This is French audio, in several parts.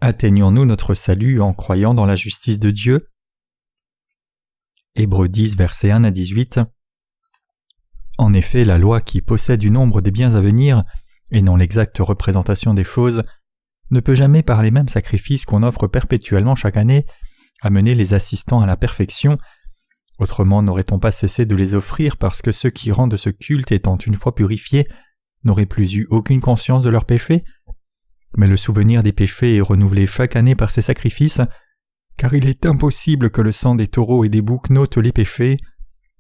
Atteignons-nous notre salut en croyant dans la justice de Dieu? Hébreux 10, versets 1 à 18. En effet, la loi qui possède du nombre des biens à venir, et non l'exacte représentation des choses, ne peut jamais par les mêmes sacrifices qu'on offre perpétuellement chaque année amener les assistants à la perfection. Autrement n'aurait-on pas cessé de les offrir parce que ceux qui rendent ce culte étant une fois purifiés n'auraient plus eu aucune conscience de leurs péchés? Mais le souvenir des péchés est renouvelé chaque année par ces sacrifices, car il est impossible que le sang des taureaux et des boucs n'ôte les péchés.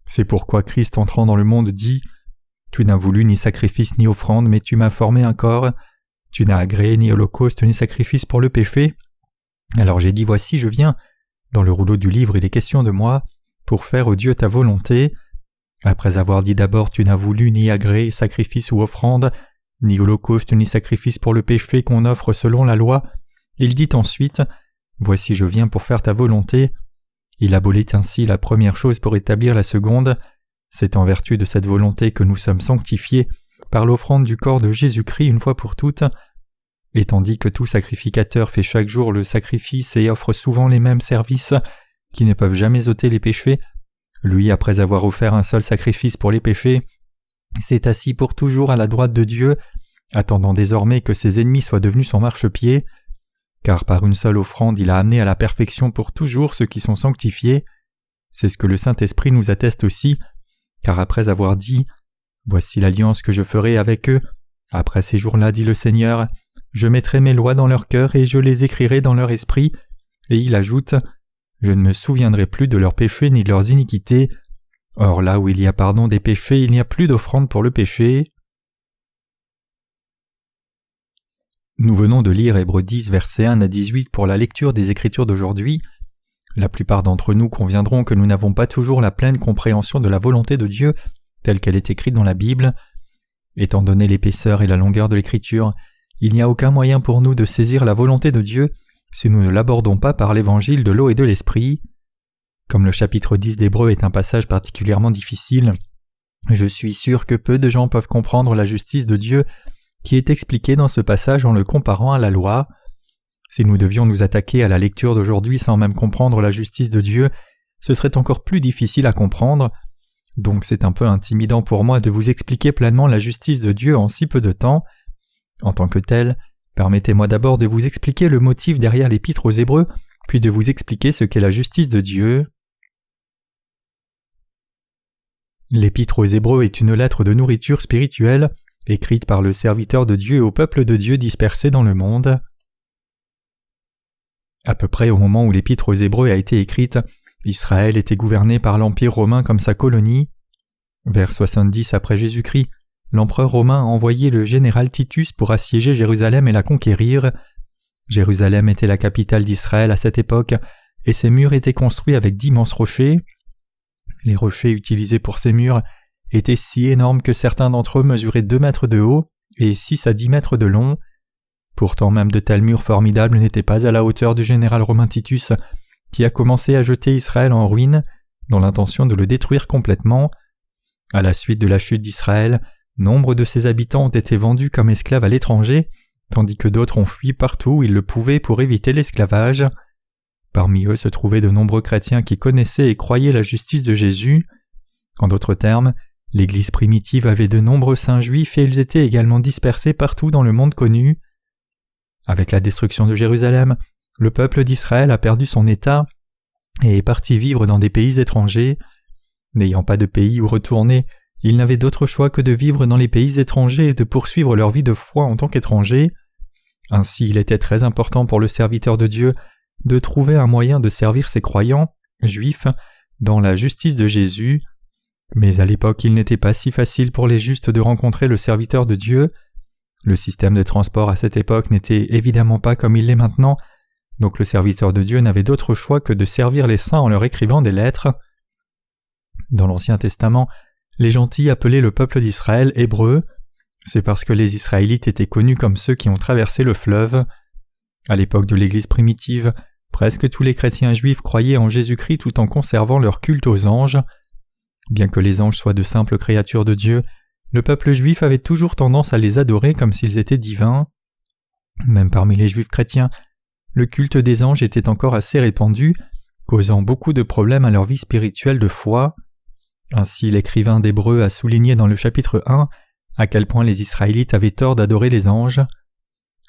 C'est pourquoi Christ entrant dans le monde dit « Tu n'as voulu ni sacrifice ni offrande, mais tu m'as formé un corps. Tu n'as agréé ni holocauste ni sacrifice pour le péché. Alors j'ai dit, voici, je viens. Dans le rouleau du livre, il est question de moi, pour faire, ô Dieu, ta volonté. Après avoir dit d'abord, tu n'as voulu ni agréé sacrifice ou offrande, ni holocauste ni sacrifice pour le péché qu'on offre selon la loi, il dit ensuite, voici, je viens pour faire ta volonté. Il abolit ainsi la première chose pour établir la seconde. C'est en vertu de cette volonté que nous sommes sanctifiés par l'offrande du corps de Jésus-Christ une fois pour toutes. Et tandis que tout sacrificateur fait chaque jour le sacrifice et offre souvent les mêmes services qui ne peuvent jamais ôter les péchés, lui, après avoir offert un seul sacrifice pour les péchés, s'est assis pour toujours à la droite de Dieu, attendant désormais que ses ennemis soient devenus son marchepied. Car par une seule offrande, il a amené à la perfection pour toujours ceux qui sont sanctifiés. C'est ce que le Saint-Esprit nous atteste aussi, car après avoir dit « Voici l'alliance que je ferai avec eux, après ces jours-là, dit le Seigneur, je mettrai mes lois dans leur cœur et je les écrirai dans leur esprit. » Et il ajoute « Je ne me souviendrai plus de leurs péchés ni de leurs iniquités. Or là où il y a pardon des péchés, il n'y a plus d'offrande pour le péché. » Nous venons de lire Hébreux 10, versets 1 à 18 pour la lecture des Écritures d'aujourd'hui. La plupart d'entre nous conviendront que nous n'avons pas toujours la pleine compréhension de la volonté de Dieu telle qu'elle est écrite dans la Bible. Étant donné l'épaisseur et la longueur de l'Écriture, il n'y a aucun moyen pour nous de saisir la volonté de Dieu si nous ne l'abordons pas par l'évangile de l'eau et de l'esprit. Comme le chapitre 10 d'Hébreux est un passage particulièrement difficile, je suis sûr que peu de gens peuvent comprendre la justice de Dieu qui est expliquée dans ce passage en le comparant à la loi. Si nous devions nous attaquer à la lecture d'aujourd'hui sans même comprendre la justice de Dieu, ce serait encore plus difficile à comprendre. Donc c'est un peu intimidant pour moi de vous expliquer pleinement la justice de Dieu en si peu de temps. En tant que tel, permettez-moi d'abord de vous expliquer le motif derrière l'épître aux Hébreux, puis de vous expliquer ce qu'est la justice de Dieu. L'épître aux Hébreux est une lettre de nourriture spirituelle, écrite par le serviteur de Dieu au peuple de Dieu dispersé dans le monde. À peu près au moment où l'épître aux Hébreux a été écrite, Israël était gouverné par l'Empire romain comme sa colonie. Vers 70 après Jésus-Christ, l'empereur romain a envoyé le général Titus pour assiéger Jérusalem et la conquérir. Jérusalem était la capitale d'Israël à cette époque, et ses murs étaient construits avec d'immenses rochers. Les rochers utilisés pour ces murs étaient si énormes que certains d'entre eux mesuraient 2 mètres de haut et 6 à 10 mètres de long. Pourtant même de tels murs formidables n'étaient pas à la hauteur du général romain Titus, qui a commencé à jeter Israël en ruine, dans l'intention de le détruire complètement. À la suite de la chute d'Israël, nombre de ses habitants ont été vendus comme esclaves à l'étranger, tandis que d'autres ont fui partout où ils le pouvaient pour éviter l'esclavage. Parmi eux se trouvaient de nombreux chrétiens qui connaissaient et croyaient la justice de Jésus. En d'autres termes, l'Église primitive avait de nombreux saints juifs et ils étaient également dispersés partout dans le monde connu. Avec la destruction de Jérusalem, le peuple d'Israël a perdu son état et est parti vivre dans des pays étrangers. N'ayant pas de pays où retourner, ils n'avaient d'autre choix que de vivre dans les pays étrangers et de poursuivre leur vie de foi en tant qu'étrangers. Ainsi, il était très important pour le serviteur de Dieu de trouver un moyen de servir ses croyants, juifs, dans la justice de Jésus. Mais à l'époque, il n'était pas si facile pour les justes de rencontrer le serviteur de Dieu. Le système de transport à cette époque n'était évidemment pas comme il l'est maintenant, donc le serviteur de Dieu n'avait d'autre choix que de servir les saints en leur écrivant des lettres. Dans l'Ancien Testament, les gentils appelaient le peuple d'Israël hébreux. C'est parce que les Israélites étaient connus comme ceux qui ont traversé le fleuve. À l'époque de l'Église primitive, presque tous les chrétiens juifs croyaient en Jésus-Christ tout en conservant leur culte aux anges. Bien que les anges soient de simples créatures de Dieu, le peuple juif avait toujours tendance à les adorer comme s'ils étaient divins. Même parmi les juifs chrétiens, le culte des anges était encore assez répandu, causant beaucoup de problèmes à leur vie spirituelle de foi. Ainsi l'écrivain d'Hébreux a souligné dans le chapitre 1 à quel point les Israélites avaient tort d'adorer les anges.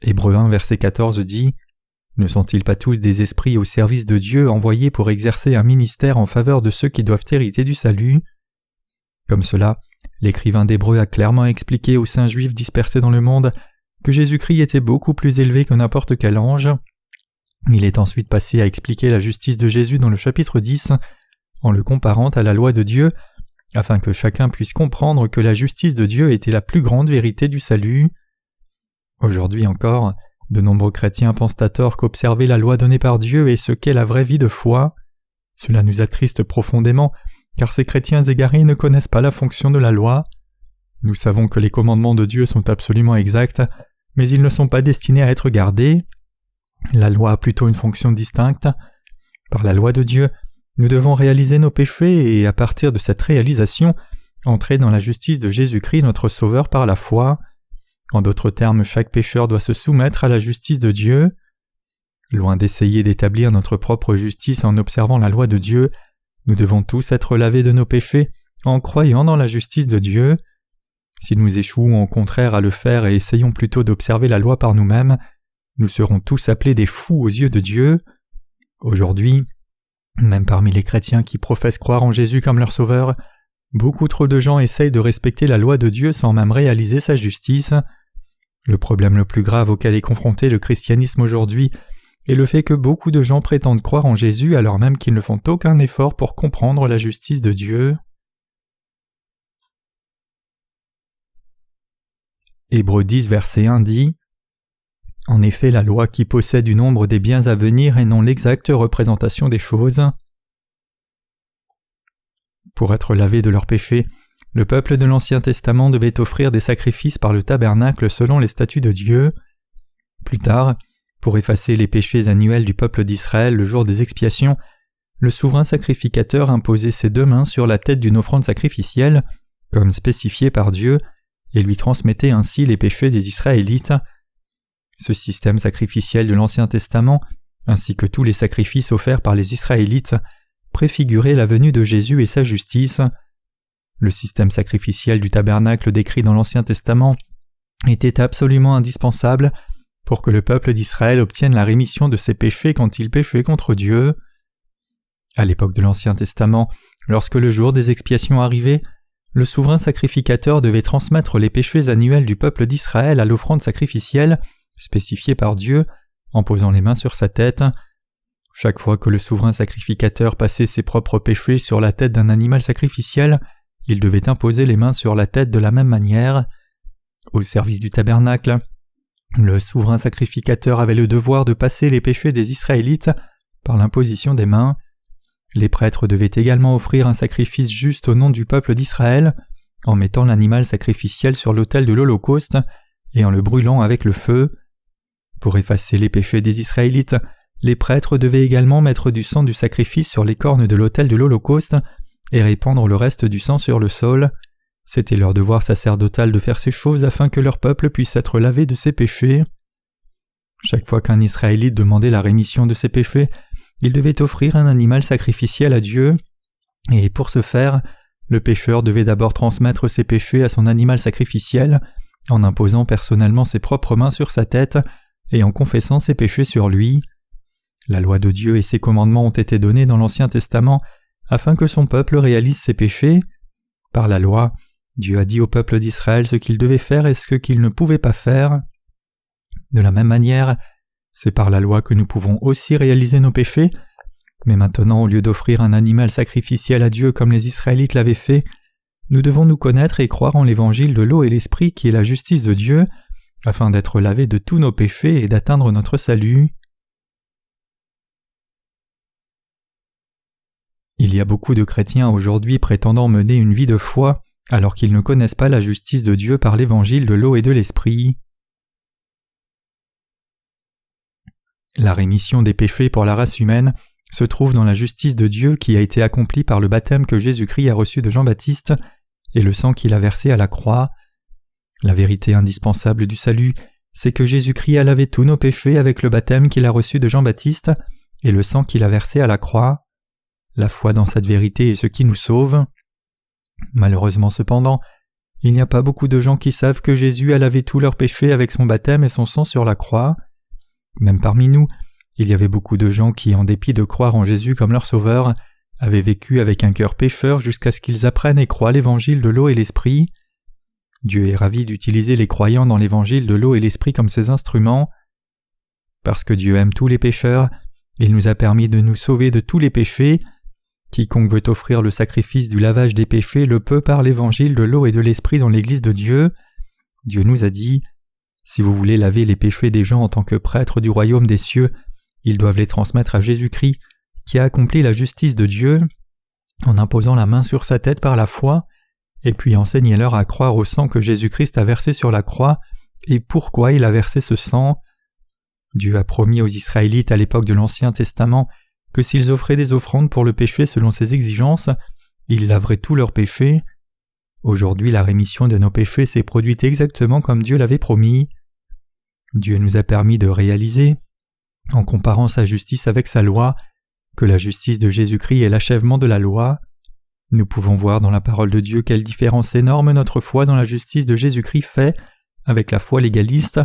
Hébreux 1 verset 14 dit « Ne sont-ils pas tous des esprits au service de Dieu envoyés pour exercer un ministère en faveur de ceux qui doivent hériter du salut ?» Comme cela, l'écrivain d'Hébreux a clairement expliqué aux saints juifs dispersés dans le monde que Jésus-Christ était beaucoup plus élevé que n'importe quel ange. Il est ensuite passé à expliquer la justice de Jésus dans le chapitre 10 en le comparant à la loi de Dieu, afin que chacun puisse comprendre que la justice de Dieu était la plus grande vérité du salut. Aujourd'hui encore, de nombreux chrétiens pensent à tort qu'observer la loi donnée par Dieu est ce qu'est la vraie vie de foi. Cela nous attriste profondément, car ces chrétiens égarés ne connaissent pas la fonction de la loi. Nous savons que les commandements de Dieu sont absolument exacts, mais ils ne sont pas destinés à être gardés. La loi a plutôt une fonction distincte. Par la loi de Dieu, nous devons réaliser nos péchés et, à partir de cette réalisation, entrer dans la justice de Jésus-Christ notre Sauveur par la foi. En d'autres termes, chaque pécheur doit se soumettre à la justice de Dieu. Loin d'essayer d'établir notre propre justice en observant la loi de Dieu, nous devons tous être lavés de nos péchés en croyant dans la justice de Dieu. Si nous échouons au contraire à le faire et essayons plutôt d'observer la loi par nous-mêmes, nous serons tous appelés des fous aux yeux de Dieu. Aujourd'hui, même parmi les chrétiens qui professent croire en Jésus comme leur sauveur, beaucoup trop de gens essayent de respecter la loi de Dieu sans même réaliser sa justice. Le problème le plus grave auquel est confronté le christianisme aujourd'hui est le fait que beaucoup de gens prétendent croire en Jésus alors même qu'ils ne font aucun effort pour comprendre la justice de Dieu. Hébreux 10 verset 1 dit « En effet, la loi qui possède du nombre des biens à venir et non l'exacte représentation des choses. » Pour être lavé de leurs péchés, le peuple de l'Ancien Testament devait offrir des sacrifices par le tabernacle selon les statuts de Dieu. Plus tard, pour effacer les péchés annuels du peuple d'Israël le jour des expiations, le souverain sacrificateur imposait ses 2 mains sur la tête d'une offrande sacrificielle, comme spécifié par Dieu, et lui transmettait ainsi les péchés des Israélites. Ce système sacrificiel de l'Ancien Testament, ainsi que tous les sacrifices offerts par les Israélites, préfigurait la venue de Jésus et sa justice. Le système sacrificiel du tabernacle décrit dans l'Ancien Testament était absolument indispensable pour que le peuple d'Israël obtienne la rémission de ses péchés quand il péchait contre Dieu. À l'époque de l'Ancien Testament, lorsque le jour des expiations arrivait, le souverain sacrificateur devait transmettre les péchés annuels du peuple d'Israël à l'offrande sacrificielle, spécifiée par Dieu, en posant les mains sur sa tête. Chaque fois que le souverain sacrificateur passait ses propres péchés sur la tête d'un animal sacrificiel, il devait imposer les mains sur la tête de la même manière. Au service du tabernacle, le souverain sacrificateur avait le devoir de passer les péchés des Israélites par l'imposition des mains. Les prêtres devaient également offrir un sacrifice juste au nom du peuple d'Israël, en mettant l'animal sacrificiel sur l'autel de l'Holocauste et en le brûlant avec le feu. Pour effacer les péchés des Israélites, les prêtres devaient également mettre du sang du sacrifice sur les cornes de l'autel de l'Holocauste et répandre le reste du sang sur le sol. C'était leur devoir sacerdotal de faire ces choses afin que leur peuple puisse être lavé de ses péchés. Chaque fois qu'un Israélite demandait la rémission de ses péchés, il devait offrir un animal sacrificiel à Dieu, et pour ce faire, le pécheur devait d'abord transmettre ses péchés à son animal sacrificiel, en imposant personnellement ses propres mains sur sa tête et en confessant ses péchés sur lui. La loi de Dieu et ses commandements ont été donnés dans l'Ancien Testament afin que son peuple réalise ses péchés. Par la loi, Dieu a dit au peuple d'Israël ce qu'il devait faire et ce qu'il ne pouvait pas faire. De la même manière, c'est par la loi que nous pouvons aussi réaliser nos péchés, mais maintenant, au lieu d'offrir un animal sacrificiel à Dieu comme les Israélites l'avaient fait, nous devons nous connaître et croire en l'évangile de l'eau et l'esprit qui est la justice de Dieu, afin d'être lavés de tous nos péchés et d'atteindre notre salut. Il y a beaucoup de chrétiens aujourd'hui prétendant mener une vie de foi alors qu'ils ne connaissent pas la justice de Dieu par l'évangile de l'eau et de l'esprit. La rémission des péchés pour la race humaine se trouve dans la justice de Dieu qui a été accomplie par le baptême que Jésus-Christ a reçu de Jean-Baptiste et le sang qu'il a versé à la croix. La vérité indispensable du salut, c'est que Jésus-Christ a lavé tous nos péchés avec le baptême qu'il a reçu de Jean-Baptiste et le sang qu'il a versé à la croix. La foi dans cette vérité est ce qui nous sauve. Malheureusement cependant, il n'y a pas beaucoup de gens qui savent que Jésus a lavé tous leurs péchés avec son baptême et son sang sur la croix. Même parmi nous, il y avait beaucoup de gens qui, en dépit de croire en Jésus comme leur sauveur, avaient vécu avec un cœur pécheur jusqu'à ce qu'ils apprennent et croient l'évangile de l'eau et l'esprit. Dieu est ravi d'utiliser les croyants dans l'évangile de l'eau et l'esprit comme ses instruments. Parce que Dieu aime tous les pécheurs, il nous a permis de nous sauver de tous les péchés. Quiconque veut offrir le sacrifice du lavage des péchés le peut par l'évangile de l'eau et de l'esprit dans l'Église de Dieu. Dieu nous a dit « Si vous voulez laver les péchés des gens en tant que prêtres du royaume des cieux, ils doivent les transmettre à Jésus-Christ, qui a accompli la justice de Dieu, en imposant la main sur sa tête par la foi, et puis enseignez-leur à croire au sang que Jésus-Christ a versé sur la croix et pourquoi il a versé ce sang. Dieu a promis aux Israélites à l'époque de l'Ancien Testament que s'ils offraient des offrandes pour le péché selon ses exigences, il laverait tous leurs péchés. Aujourd'hui, la rémission de nos péchés s'est produite exactement comme Dieu l'avait promis. Dieu nous a permis de réaliser, en comparant sa justice avec sa loi, que la justice de Jésus-Christ est l'achèvement de la loi. Nous pouvons voir dans la parole de Dieu quelle différence énorme notre foi dans la justice de Jésus-Christ fait avec la foi légaliste,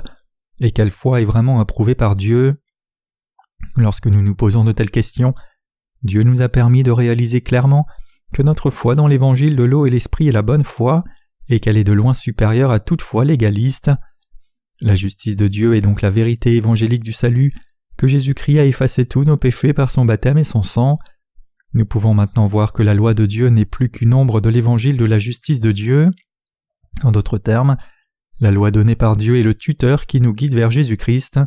et quelle foi est vraiment approuvée par Dieu. Lorsque nous nous posons de telles questions, Dieu nous a permis de réaliser clairement que notre foi dans l'évangile de l'eau et l'esprit est la bonne foi, et qu'elle est de loin supérieure à toute foi légaliste. La justice de Dieu est donc la vérité évangélique du salut, que Jésus-Christ a effacé tous nos péchés par son baptême et son sang. Nous pouvons maintenant voir que la loi de Dieu n'est plus qu'une ombre de l'évangile de la justice de Dieu. En d'autres termes, la loi donnée par Dieu est le tuteur qui nous guide vers Jésus-Christ.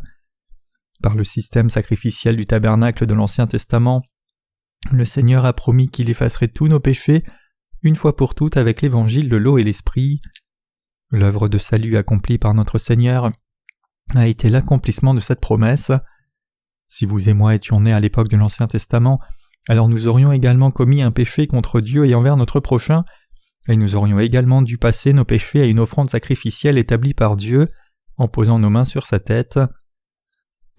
Par le système sacrificiel du tabernacle de l'Ancien Testament, le Seigneur a promis qu'il effacerait tous nos péchés une fois pour toutes avec l'évangile de l'eau et l'esprit. L'œuvre de salut accomplie par notre Seigneur a été l'accomplissement de cette promesse. Si vous et moi étions nés à l'époque de l'Ancien Testament, alors nous aurions également commis un péché contre Dieu et envers notre prochain, et nous aurions également dû passer nos péchés à une offrande sacrificielle établie par Dieu, en posant nos mains sur sa tête.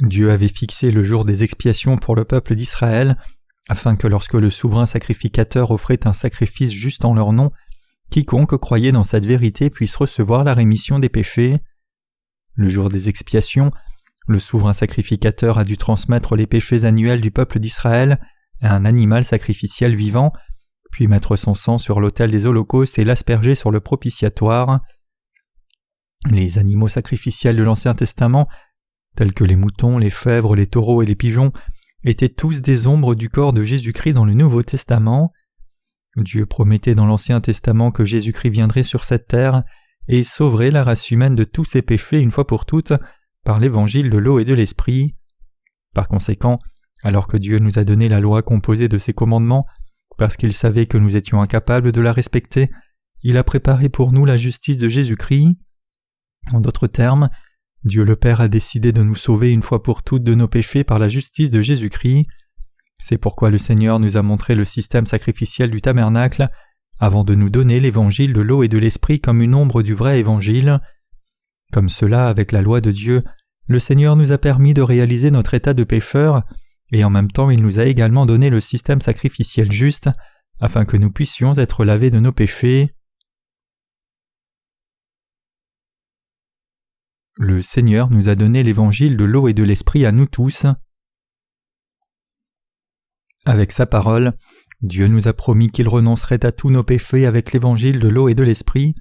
Dieu avait fixé le jour des expiations pour le peuple d'Israël, afin que lorsque le souverain sacrificateur offrait un sacrifice juste en leur nom, quiconque croyait dans cette vérité puisse recevoir la rémission des péchés. Le jour des expiations, le souverain sacrificateur a dû transmettre les péchés annuels du peuple d'Israël à un animal sacrificiel vivant, puis mettre son sang sur l'autel des holocaustes et l'asperger sur le propitiatoire. Les animaux sacrificiels de l'Ancien Testament, tels que les moutons, les chèvres, les taureaux et les pigeons, étaient tous des ombres du corps de Jésus-Christ dans le Nouveau Testament. Dieu promettait dans l'Ancien Testament que Jésus-Christ viendrait sur cette terre et sauverait la race humaine de tous ses péchés une fois pour toutes par l'évangile de l'eau et de l'esprit. Par conséquent, alors que Dieu nous a donné la loi composée de ses commandements, parce qu'il savait que nous étions incapables de la respecter, il a préparé pour nous la justice de Jésus-Christ. En d'autres termes, Dieu le Père a décidé de nous sauver une fois pour toutes de nos péchés par la justice de Jésus-Christ. C'est pourquoi le Seigneur nous a montré le système sacrificiel du tabernacle avant de nous donner l'évangile de l'eau et de l'esprit comme une ombre du vrai évangile. Comme cela, avec la loi de Dieu, le Seigneur nous a permis de réaliser notre état de pécheur, et en même temps il nous a également donné le système sacrificiel juste, afin que nous puissions être lavés de nos péchés. Le Seigneur nous a donné l'évangile de l'eau et de l'esprit à nous tous. Avec sa parole, Dieu nous a promis qu'il renoncerait à tous nos péchés avec l'évangile de l'eau et de l'esprit.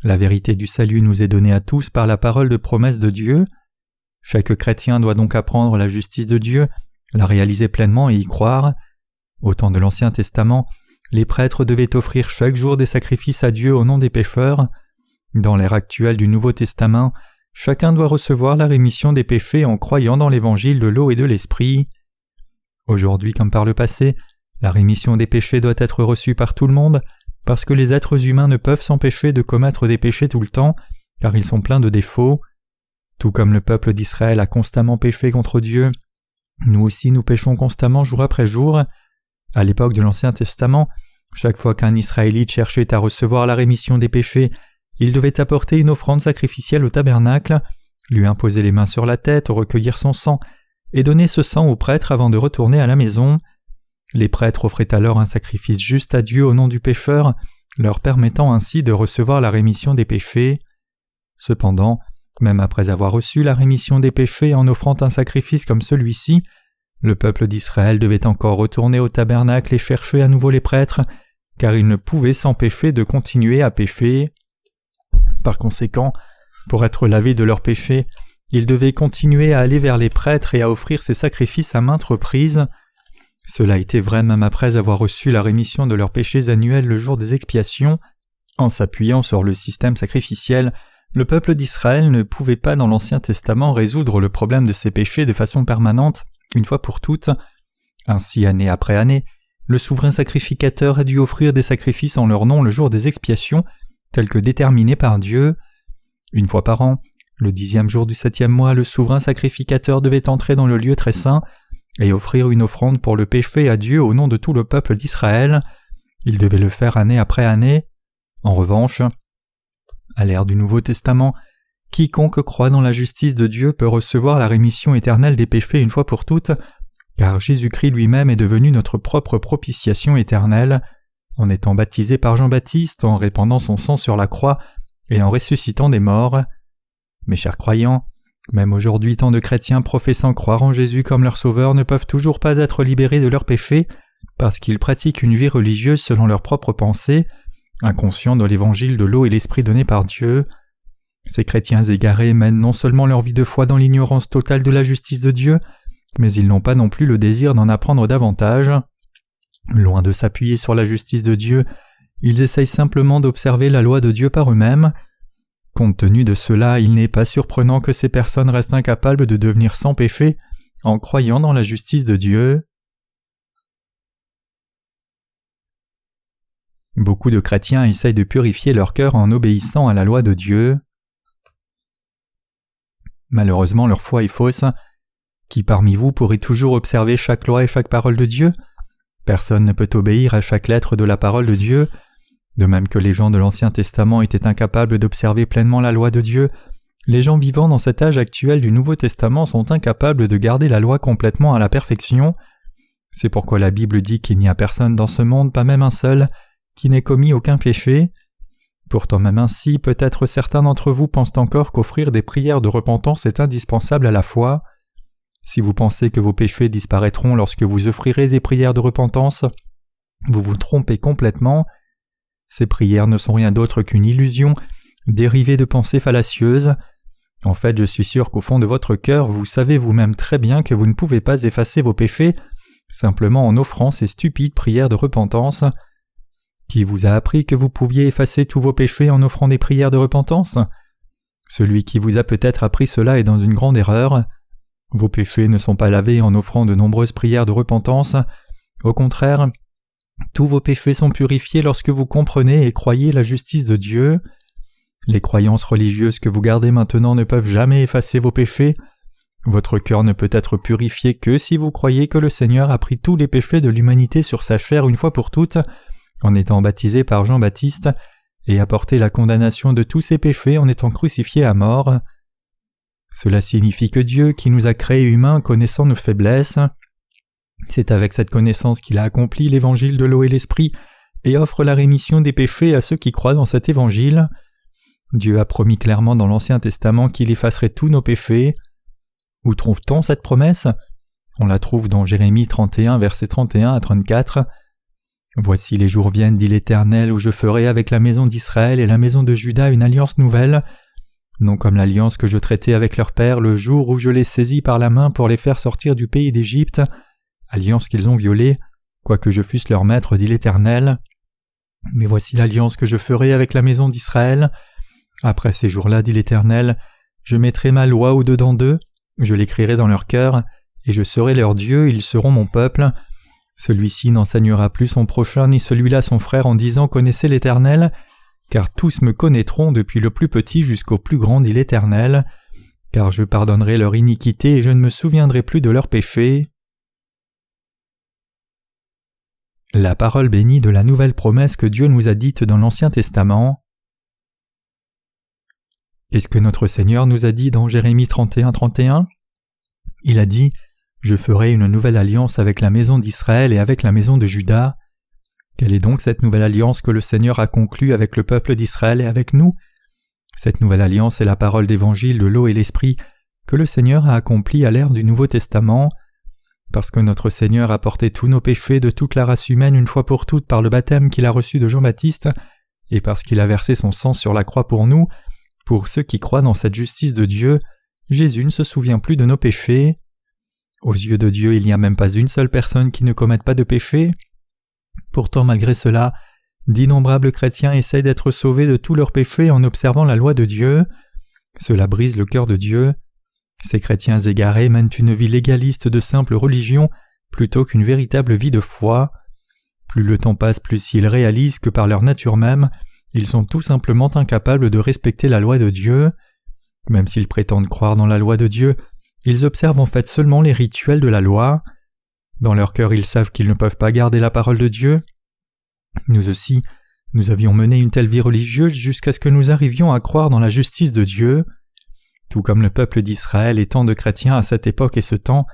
La vérité du salut nous est donnée à tous par la parole de promesse de Dieu. Chaque chrétien doit donc apprendre la justice de Dieu, la réaliser pleinement et y croire. Au temps de l'Ancien Testament, les prêtres devaient offrir chaque jour des sacrifices à Dieu au nom des pécheurs. Dans l'ère actuelle du Nouveau Testament, chacun doit recevoir la rémission des péchés en croyant dans l'évangile de l'eau et de l'esprit. Aujourd'hui comme par le passé, la rémission des péchés doit être reçue par tout le monde, parce que les êtres humains ne peuvent s'empêcher de commettre des péchés tout le temps, car ils sont pleins de défauts. Tout comme le peuple d'Israël a constamment péché contre Dieu, nous aussi nous péchons constamment jour après jour. À l'époque de l'Ancien Testament, chaque fois qu'un Israélite cherchait à recevoir la rémission des péchés, il devait apporter une offrande sacrificielle au tabernacle, lui imposer les mains sur la tête, recueillir son sang, et donner ce sang au prêtre avant de retourner à la maison. Les prêtres offraient alors un sacrifice juste à Dieu au nom du pécheur, leur permettant ainsi de recevoir la rémission des péchés. Cependant, même après avoir reçu la rémission des péchés en offrant un sacrifice comme celui-ci, le peuple d'Israël devait encore retourner au tabernacle et chercher à nouveau les prêtres, car ils ne pouvaient s'empêcher de continuer à pécher. Par conséquent, pour être lavés de leurs péchés, ils devaient continuer à aller vers les prêtres et à offrir ces sacrifices à maintes reprises. Cela était vrai même après avoir reçu la rémission de leurs péchés annuels le jour des expiations. En s'appuyant sur le système sacrificiel, le peuple d'Israël ne pouvait pas dans l'Ancien Testament résoudre le problème de ses péchés de façon permanente, une fois pour toutes. Ainsi, année après année, le souverain sacrificateur a dû offrir des sacrifices en leur nom le jour des expiations, tels que déterminés par Dieu. Une fois par an, le 10e jour du 7e mois, le souverain sacrificateur devait entrer dans le lieu très saint et offrir une offrande pour le péché à Dieu au nom de tout le peuple d'Israël. Il devait le faire année après année. En revanche, à l'ère du Nouveau Testament, quiconque croit dans la justice de Dieu peut recevoir la rémission éternelle des péchés une fois pour toutes, car Jésus-Christ lui-même est devenu notre propre propitiation éternelle, en étant baptisé par Jean-Baptiste, en répandant son sang sur la croix et en ressuscitant des morts. Mes chers croyants, même aujourd'hui tant de chrétiens professant croire en Jésus comme leur sauveur ne peuvent toujours pas être libérés de leurs péchés parce qu'ils pratiquent une vie religieuse selon leurs propres pensées, inconscients de l'évangile de l'eau et l'esprit donné par Dieu. Ces chrétiens égarés mènent non seulement leur vie de foi dans l'ignorance totale de la justice de Dieu, mais ils n'ont pas non plus le désir d'en apprendre davantage. Loin de s'appuyer sur la justice de Dieu, ils essayent simplement d'observer la loi de Dieu par eux-mêmes. Compte tenu de cela, il n'est pas surprenant que ces personnes restent incapables de devenir sans péché en croyant dans la justice de Dieu. Beaucoup de chrétiens essayent de purifier leur cœur en obéissant à la loi de Dieu. Malheureusement, leur foi est fausse. Qui parmi vous pourrait toujours observer chaque loi et chaque parole de Dieu ? Personne ne peut obéir à chaque lettre de la parole de Dieu. De même que les gens de l'Ancien Testament étaient incapables d'observer pleinement la loi de Dieu, les gens vivant dans cet âge actuel du Nouveau Testament sont incapables de garder la loi complètement à la perfection. C'est pourquoi la Bible dit qu'il n'y a personne dans ce monde, pas même un seul, qui n'ait commis aucun péché. Pourtant même ainsi, peut-être certains d'entre vous pensent encore qu'offrir des prières de repentance est indispensable à la foi. Si vous pensez que vos péchés disparaîtront lorsque vous offrirez des prières de repentance, vous vous trompez complètement. Ces prières ne sont rien d'autre qu'une illusion, dérivée de pensées fallacieuses. En fait, je suis sûr qu'au fond de votre cœur, vous savez vous-même très bien que vous ne pouvez pas effacer vos péchés simplement en offrant ces stupides prières de repentance. Qui vous a appris que vous pouviez effacer tous vos péchés en offrant des prières de repentance ? Celui qui vous a peut-être appris cela est dans une grande erreur. Vos péchés ne sont pas lavés en offrant de nombreuses prières de repentance. Au contraire, tous vos péchés sont purifiés lorsque vous comprenez et croyez la justice de Dieu. Les croyances religieuses que vous gardez maintenant ne peuvent jamais effacer vos péchés. Votre cœur ne peut être purifié que si vous croyez que le Seigneur a pris tous les péchés de l'humanité sur sa chair une fois pour toutes, en étant baptisé par Jean-Baptiste, et a porté la condamnation de tous ses péchés en étant crucifié à mort. Cela signifie que Dieu, qui nous a créés humains connaissant nos faiblesses, c'est avec cette connaissance qu'il a accompli l'évangile de l'eau et l'esprit et offre la rémission des péchés à ceux qui croient dans cet évangile. Dieu a promis clairement dans l'Ancien Testament qu'il effacerait tous nos péchés. Où trouve-t-on cette promesse ? On la trouve dans Jérémie 31, versets 31 à 34. « Voici les jours viennent, dit l'Éternel, où je ferai avec la maison d'Israël et la maison de Juda une alliance nouvelle, non comme l'alliance que je traitais avec leur père le jour où je les saisis par la main pour les faire sortir du pays d'Égypte, alliance qu'ils ont violée, quoique je fusse leur maître, dit l'Éternel. Mais voici l'alliance que je ferai avec la maison d'Israël. Après ces jours-là, dit l'Éternel, je mettrai ma loi au-dedans d'eux, je l'écrirai dans leur cœur, et je serai leur Dieu, ils seront mon peuple. Celui-ci n'enseignera plus son prochain ni celui-là son frère en disant « Connaissez l'Éternel », car tous me connaîtront depuis le plus petit jusqu'au plus grand, dit l'Éternel, car je pardonnerai leur iniquité et je ne me souviendrai plus de leurs péchés. La parole bénie de la nouvelle promesse que Dieu nous a dite dans l'Ancien Testament. Qu'est-ce que notre Seigneur nous a dit dans Jérémie 31:31 ? Il a dit « Je ferai une nouvelle alliance avec la maison d'Israël et avec la maison de Juda ». Quelle est donc cette nouvelle alliance que le Seigneur a conclue avec le peuple d'Israël et avec nous ? Cette nouvelle alliance est la parole d'évangile de l'eau et l'esprit que le Seigneur a accomplie à l'ère du Nouveau Testament. Parce que notre Seigneur a porté tous nos péchés de toute la race humaine une fois pour toutes par le baptême qu'il a reçu de Jean-Baptiste, et parce qu'il a versé son sang sur la croix pour nous, pour ceux qui croient dans cette justice de Dieu, Jésus ne se souvient plus de nos péchés. Aux yeux de Dieu, il n'y a même pas une seule personne qui ne commette pas de péché. Pourtant, malgré cela, d'innombrables chrétiens essayent d'être sauvés de tous leurs péchés en observant la loi de Dieu. Cela brise le cœur de Dieu. Ces chrétiens égarés mènent une vie légaliste de simple religion plutôt qu'une véritable vie de foi. Plus le temps passe, plus ils réalisent que par leur nature même, ils sont tout simplement incapables de respecter la loi de Dieu. Même s'ils prétendent croire dans la loi de Dieu, ils observent en fait seulement les rituels de la loi. Dans leur cœur, ils savent qu'ils ne peuvent pas garder la parole de Dieu. Nous aussi, nous avions mené une telle vie religieuse jusqu'à ce que nous arrivions à croire dans la justice de Dieu. Tout comme le peuple d'Israël et tant de chrétiens à cette époque et ce temps,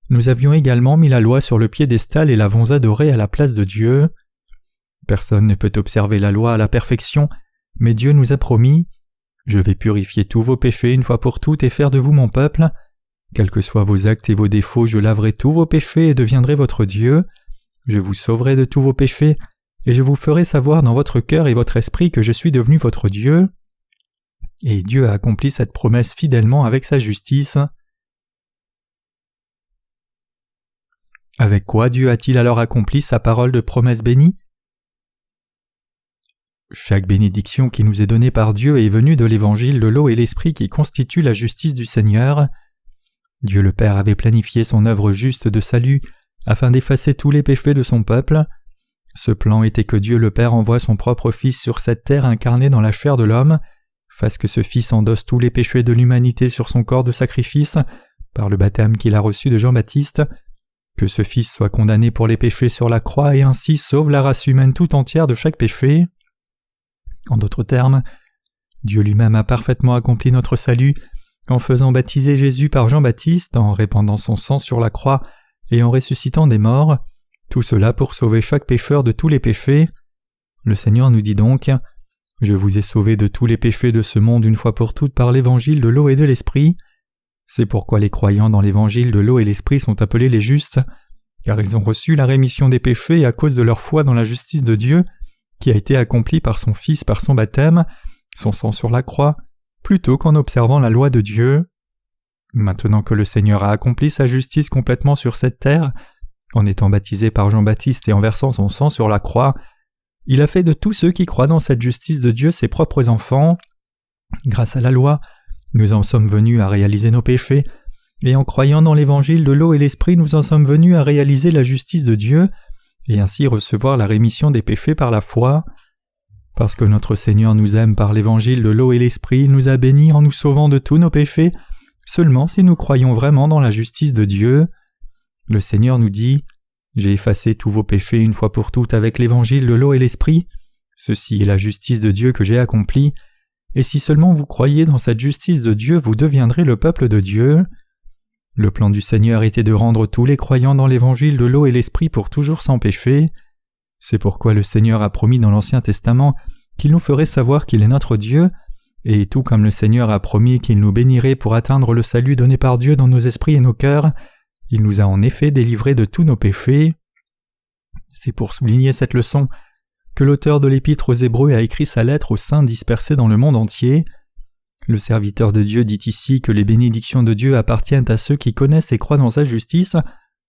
nous avions également mis la loi sur le piédestal et l'avons adorée à la place de Dieu. Personne ne peut observer la loi à la perfection, mais Dieu nous a promis « Je vais purifier tous vos péchés une fois pour toutes et faire de vous mon peuple. Quels que soient vos actes et vos défauts, je laverai tous vos péchés et deviendrai votre Dieu. Je vous sauverai de tous vos péchés, et je vous ferai savoir dans votre cœur et votre esprit que je suis devenu votre Dieu. » Et Dieu a accompli cette promesse fidèlement avec sa justice. Avec quoi Dieu a-t-il alors accompli sa parole de promesse bénie ? Chaque bénédiction qui nous est donnée par Dieu est venue de l'évangile de l'eau et l'esprit qui constitue la justice du Seigneur. Dieu le Père avait planifié son œuvre juste de salut afin d'effacer tous les péchés de son peuple. Ce plan était que Dieu le Père envoie son propre Fils sur cette terre incarné dans la chair de l'homme, fasse que ce Fils endosse tous les péchés de l'humanité sur son corps de sacrifice, par le baptême qu'il a reçu de Jean-Baptiste, que ce Fils soit condamné pour les péchés sur la croix et ainsi sauve la race humaine tout entière de chaque péché. En d'autres termes, Dieu lui-même a parfaitement accompli notre salut en faisant baptiser Jésus par Jean-Baptiste, en répandant son sang sur la croix et en ressuscitant des morts, tout cela pour sauver chaque pécheur de tous les péchés. Le Seigneur nous dit donc « Je vous ai sauvé de tous les péchés de ce monde une fois pour toutes par l'évangile de l'eau et de l'esprit. » C'est pourquoi les croyants dans l'évangile de l'eau et l'esprit sont appelés les justes, car ils ont reçu la rémission des péchés à cause de leur foi dans la justice de Dieu, qui a été accomplie par son Fils par son baptême, son sang sur la croix, plutôt qu'en observant la loi de Dieu. Maintenant que le Seigneur a accompli sa justice complètement sur cette terre, en étant baptisé par Jean-Baptiste et en versant son sang sur la croix, il a fait de tous ceux qui croient dans cette justice de Dieu ses propres enfants. Grâce à la loi, nous en sommes venus à réaliser nos péchés, et en croyant dans l'évangile de l'eau et l'esprit, nous en sommes venus à réaliser la justice de Dieu, et ainsi recevoir la rémission des péchés par la foi. Parce que notre Seigneur nous aime par l'évangile de l'eau et l'esprit, il nous a bénis en nous sauvant de tous nos péchés, seulement si nous croyons vraiment dans la justice de Dieu. Le Seigneur nous dit « J'ai effacé tous vos péchés une fois pour toutes avec l'évangile de l'eau et l'esprit. Ceci est la justice de Dieu que j'ai accomplie. Et si seulement vous croyez dans cette justice de Dieu, vous deviendrez le peuple de Dieu. » Le plan du Seigneur était de rendre tous les croyants dans l'évangile de l'eau et l'esprit pour toujours sans péché. C'est pourquoi le Seigneur a promis dans l'Ancien Testament qu'il nous ferait savoir qu'il est notre Dieu, et tout comme le Seigneur a promis qu'il nous bénirait pour atteindre le salut donné par Dieu dans nos esprits et nos cœurs, il nous a en effet délivrés de tous nos péchés. C'est pour souligner cette leçon que l'auteur de l'Épître aux Hébreux a écrit sa lettre aux saints dispersés dans le monde entier. Le serviteur de Dieu dit ici que les bénédictions de Dieu appartiennent à ceux qui connaissent et croient dans sa justice,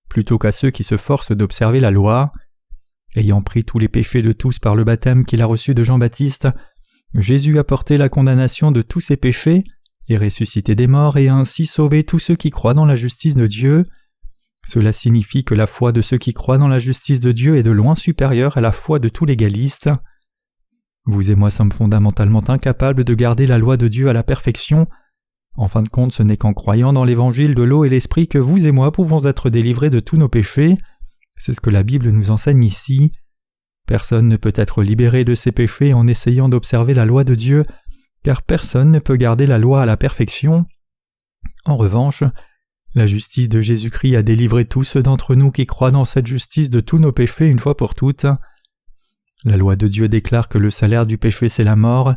plutôt qu'à ceux qui se forcent d'observer la loi. Ayant pris tous les péchés de tous par le baptême qu'il a reçu de Jean-Baptiste, Jésus a porté la condamnation de tous ses péchés, et ressuscité des morts, et a ainsi sauvé tous ceux qui croient dans la justice de Dieu. Cela signifie que la foi de ceux qui croient dans la justice de Dieu est de loin supérieure à la foi de tout légaliste. Vous et moi sommes fondamentalement incapables de garder la loi de Dieu à la perfection. En fin de compte, ce n'est qu'en croyant dans l'évangile de l'eau et l'esprit que vous et moi pouvons être délivrés de tous nos péchés. C'est ce que la Bible nous enseigne ici. Personne ne peut être libéré de ses péchés en essayant d'observer la loi de Dieu, car personne ne peut garder la loi à la perfection. En revanche, la justice de Jésus-Christ a délivré tous ceux d'entre nous qui croient dans cette justice de tous nos péchés une fois pour toutes. La loi de Dieu déclare que le salaire du péché c'est la mort.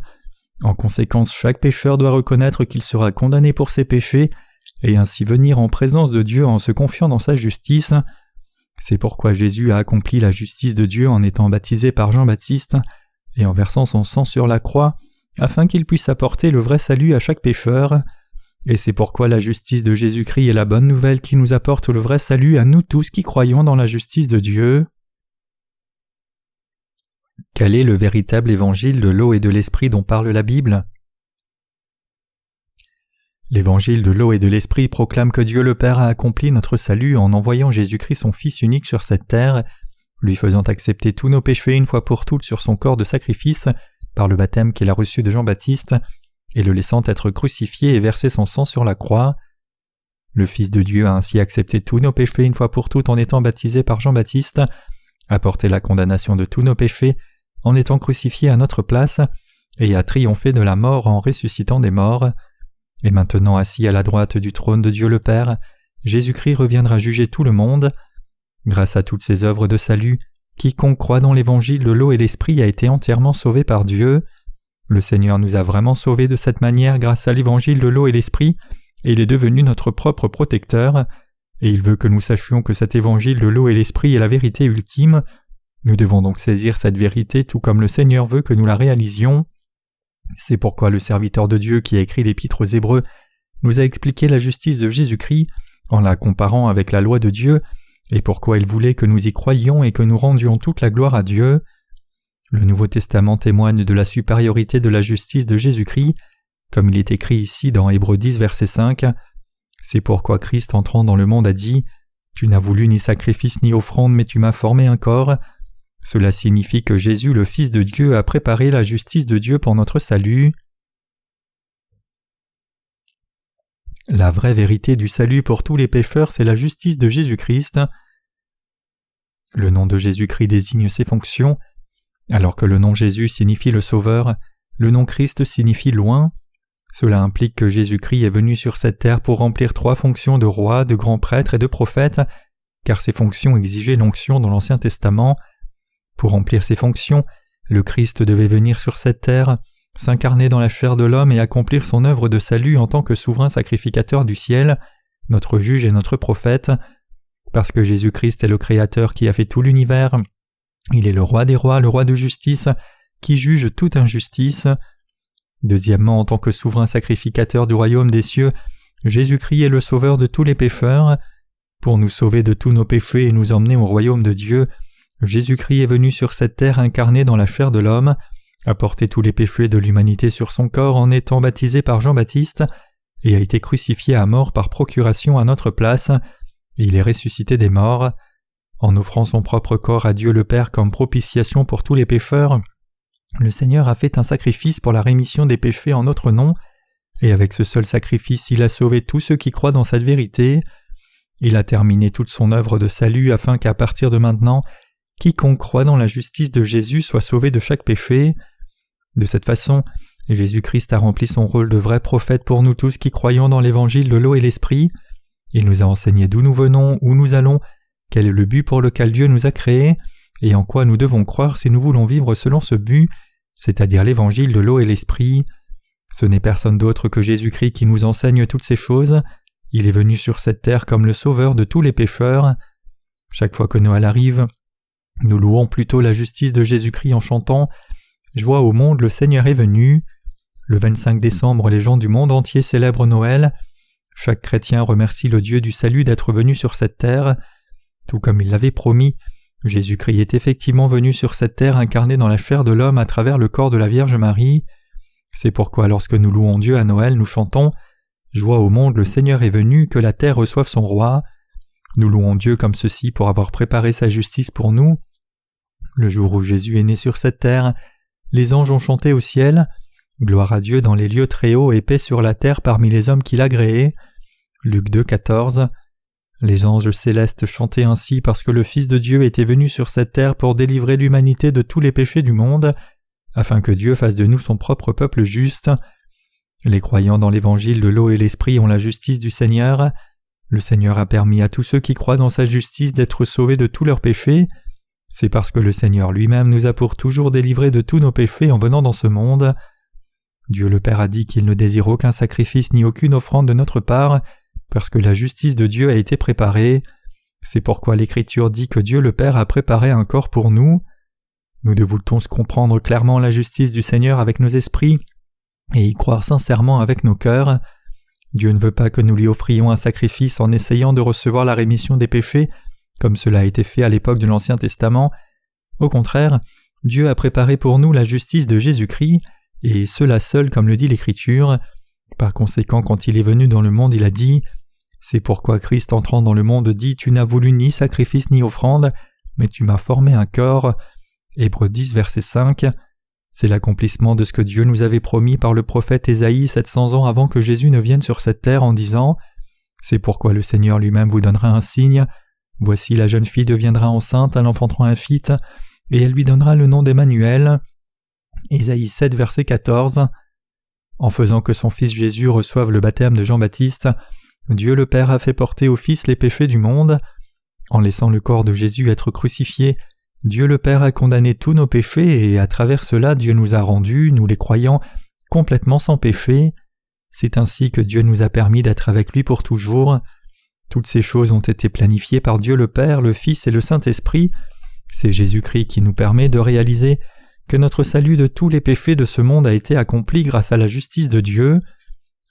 En conséquence, chaque pécheur doit reconnaître qu'il sera condamné pour ses péchés et ainsi venir en présence de Dieu en se confiant dans sa justice. C'est pourquoi Jésus a accompli la justice de Dieu en étant baptisé par Jean-Baptiste et en versant son sang sur la croix, afin qu'il puisse apporter le vrai salut à chaque pécheur. Et c'est pourquoi la justice de Jésus-Christ est la bonne nouvelle qui nous apporte le vrai salut à nous tous qui croyons dans la justice de Dieu. Quel est le véritable évangile de l'eau et de l'esprit dont parle la Bible ? L'évangile de l'eau et de l'esprit proclame que Dieu le Père a accompli notre salut en envoyant Jésus-Christ son Fils unique sur cette terre, lui faisant accepter tous nos péchés une fois pour toutes sur son corps de sacrifice par le baptême qu'il a reçu de Jean-Baptiste, et le laissant être crucifié et verser son sang sur la croix. Le Fils de Dieu a ainsi accepté tous nos péchés une fois pour toutes en étant baptisé par Jean-Baptiste, a porté la condamnation de tous nos péchés en étant crucifié à notre place, et a triomphé de la mort en ressuscitant des morts. Et maintenant assis à la droite du trône de Dieu le Père, Jésus-Christ reviendra juger tout le monde. Grâce à toutes ces œuvres de salut, quiconque croit dans l'évangile de l'eau et l'esprit a été entièrement sauvé par Dieu. Le Seigneur nous a vraiment sauvés de cette manière grâce à l'évangile de l'eau et l'esprit, et il est devenu notre propre protecteur, et il veut que nous sachions que cet évangile de l'eau et l'esprit est la vérité ultime. Nous devons donc saisir cette vérité tout comme le Seigneur veut que nous la réalisions. C'est pourquoi le serviteur de Dieu qui a écrit l'Épître aux Hébreux nous a expliqué la justice de Jésus-Christ en la comparant avec la loi de Dieu, et pourquoi il voulait que nous y croyions et que nous rendions toute la gloire à Dieu. Le Nouveau Testament témoigne de la supériorité de la justice de Jésus-Christ, comme il est écrit ici dans Hébreux 10, verset 5. C'est pourquoi Christ entrant dans le monde a dit « Tu n'as voulu ni sacrifice ni offrande, mais tu m'as formé un corps ». Cela signifie que Jésus, le Fils de Dieu, a préparé la justice de Dieu pour notre salut. La vraie vérité du salut pour tous les pécheurs, c'est la justice de Jésus-Christ. Le nom de Jésus-Christ désigne ses fonctions. Alors que le nom Jésus signifie le Sauveur, le nom Christ signifie loin. Cela implique que Jésus-Christ est venu sur cette terre pour remplir 3 fonctions de roi, de grand prêtre et de prophète, car ces fonctions exigeaient l'onction dans l'Ancien Testament. Pour remplir ces fonctions, le Christ devait venir sur cette terre, s'incarner dans la chair de l'homme et accomplir son œuvre de salut en tant que souverain sacrificateur du ciel, notre juge et notre prophète. Parce que Jésus-Christ est le Créateur qui a fait tout l'univers, il est le roi des rois, le roi de justice, qui juge toute injustice. Deuxièmement, en tant que souverain sacrificateur du royaume des cieux, Jésus-Christ est le sauveur de tous les pécheurs. Pour nous sauver de tous nos péchés et nous emmener au royaume de Dieu, Jésus-Christ est venu sur cette terre incarné dans la chair de l'homme, a porté tous les péchés de l'humanité sur son corps en étant baptisé par Jean-Baptiste, et a été crucifié à mort par procuration à notre place, et il est ressuscité des morts. En offrant son propre corps à Dieu le Père comme propitiation pour tous les pécheurs, le Seigneur a fait un sacrifice pour la rémission des péchés en notre nom, et avec ce seul sacrifice il a sauvé tous ceux qui croient dans cette vérité. Il a terminé toute son œuvre de salut afin qu'à partir de maintenant, quiconque croit dans la justice de Jésus soit sauvé de chaque péché. De cette façon, Jésus-Christ a rempli son rôle de vrai prophète pour nous tous qui croyons dans l'évangile de l'eau et l'esprit. Il nous a enseigné d'où nous venons, où nous allons, quel est le but pour lequel Dieu nous a créés, et en quoi nous devons croire si nous voulons vivre selon ce but, c'est-à-dire l'évangile de l'eau et l'esprit. Ce n'est personne d'autre que Jésus-Christ qui nous enseigne toutes ces choses. Il est venu sur cette terre comme le sauveur de tous les pécheurs. Chaque fois que Noël arrive, nous louons plutôt la justice de Jésus-Christ en chantant « Joie au monde, le Seigneur est venu ». Le 25 décembre, les gens du monde entier célèbrent Noël. Chaque chrétien remercie le Dieu du salut d'être venu sur cette terre. Tout comme il l'avait promis, Jésus-Christ est effectivement venu sur cette terre incarné dans la chair de l'homme à travers le corps de la Vierge Marie. C'est pourquoi lorsque nous louons Dieu à Noël, nous chantons « Joie au monde, le Seigneur est venu, que la terre reçoive son roi ». Nous louons Dieu comme ceci pour avoir préparé sa justice pour nous. Le jour où Jésus est né sur cette terre, les anges ont chanté au ciel « Gloire à Dieu dans les lieux très hauts et paix sur la terre parmi les hommes qu'il a créés ». Luc 2, 14. Les anges célestes chantaient ainsi parce que le Fils de Dieu était venu sur cette terre pour délivrer l'humanité de tous les péchés du monde, afin que Dieu fasse de nous son propre peuple juste. Les croyants dans l'évangile de l'eau et l'esprit ont la justice du Seigneur. Le Seigneur a permis à tous ceux qui croient dans sa justice d'être sauvés de tous leurs péchés. C'est parce que le Seigneur lui-même nous a pour toujours délivrés de tous nos péchés en venant dans ce monde. Dieu le Père a dit qu'il ne désire aucun sacrifice ni aucune offrande de notre part, parce que la justice de Dieu a été préparée. C'est pourquoi l'Écriture dit que Dieu le Père a préparé un corps pour nous. Nous devons tous comprendre clairement la justice du Seigneur avec nos esprits et y croire sincèrement avec nos cœurs. Dieu ne veut pas que nous lui offrions un sacrifice en essayant de recevoir la rémission des péchés, comme cela a été fait à l'époque de l'Ancien Testament. Au contraire, Dieu a préparé pour nous la justice de Jésus-Christ, et cela seul comme le dit l'Écriture. Par conséquent, quand il est venu dans le monde, il a dit « C'est pourquoi Christ entrant dans le monde dit « Tu n'as voulu ni sacrifice ni offrande, mais tu m'as formé un corps » Hébreux 10, verset 5. C'est l'accomplissement de ce que Dieu nous avait promis par le prophète Ésaïe 700 ans avant que Jésus ne vienne sur cette terre en disant « C'est pourquoi le Seigneur lui-même vous donnera un signe. Voici la jeune fille deviendra enceinte, elle enfantera un fils, et elle lui donnera le nom d'Emmanuel. » Ésaïe 7, verset 14. En faisant que son fils Jésus reçoive le baptême de Jean-Baptiste, Dieu le Père a fait porter au Fils les péchés du monde. En laissant le corps de Jésus être crucifié, Dieu le Père a condamné tous nos péchés et à travers cela Dieu nous a rendus, nous les croyants, complètement sans péché. C'est ainsi que Dieu nous a permis d'être avec lui pour toujours. Toutes ces choses ont été planifiées par Dieu le Père, le Fils et le Saint-Esprit. C'est Jésus-Christ qui nous permet de réaliser que notre salut de tous les péchés de ce monde a été accompli grâce à la justice de Dieu.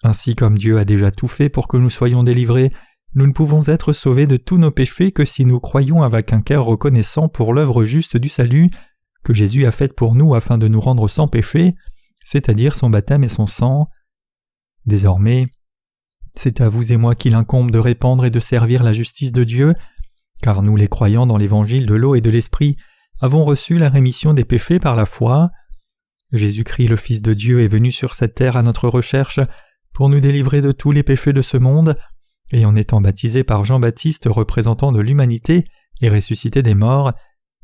Ainsi comme Dieu a déjà tout fait pour que nous soyons délivrés, nous ne pouvons être sauvés de tous nos péchés que si nous croyons avec un cœur reconnaissant pour l'œuvre juste du salut que Jésus a faite pour nous afin de nous rendre sans péché, c'est-à-dire son baptême et son sang. Désormais, c'est à vous et moi qu'il incombe de répandre et de servir la justice de Dieu, car nous les croyants dans l'évangile de l'eau et de l'esprit avons reçu la rémission des péchés par la foi. Jésus-Christ le Fils de Dieu est venu sur cette terre à notre recherche pour nous délivrer de tous les péchés de ce monde, et en étant baptisé par Jean-Baptiste, représentant de l'humanité, et ressuscité des morts,